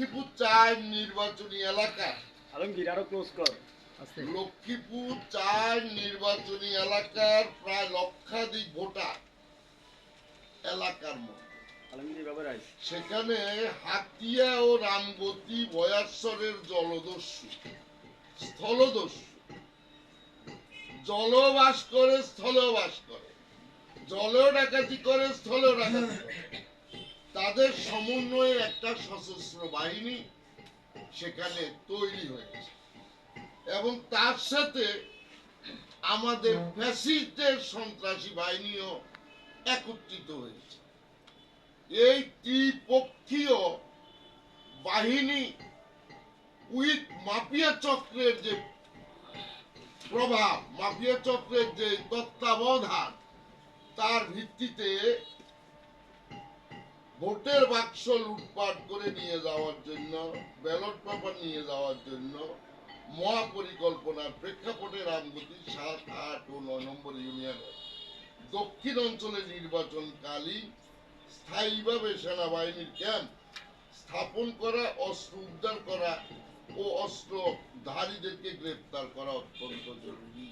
লক্ষ্মীপুর ৪ নির্বাচনী এলাকা, আলমগীর আরো ক্লোজ কর। লক্ষ্মীপুর ৪ নির্বাচনী এলাকার প্রায় লক্ষাধিক ভোটার এলাকার মধ্যে আলমগীর বাবার আইস সেখানে হাতিয়া ও রামগতি বয়াশ্বরের জলদস্যু স্থলদস্যু জলবাস করে স্থলবাস করে, জলেও ডাকাতি করে স্থলেও ডাকাতি করে, তাদের সমন্বয়ে একটা সশস্ত্র বাহিনী সেখানে তৈরি হয়েছে এবং তার সাথে আমাদের ফ্যাসিস্টদের সন্ত্রাসী বাহিনীও একত্রিত হয়েছে। এই ত্রিপক্ষীয় বাহিনী উইথ মাফিয়া চক্রের যে প্রভাব, মাফিয়া চক্রের যে তত্ত্বাবধান, তার ভিত্তিতে ভোটের বাক্স লুটপাট করে নিয়ে যাওয়ার জন্য, ব্যালট পেপার নিয়ে যাওয়ার জন্য মহাপরিকল্পনার প্রেক্ষাপটে রামগতি ৭, ৮ ও ৯ নম্বর ইউনিয়নের দক্ষিণ অঞ্চলে নির্বাচনকালীন স্থায়ীভাবে সেনাবাহিনীর ক্যাম্প স্থাপন করা, অস্ত্র উদ্ধার করা ও অস্ত্রধারীদেরকে গ্রেপ্তার করা অত্যন্ত জরুরি।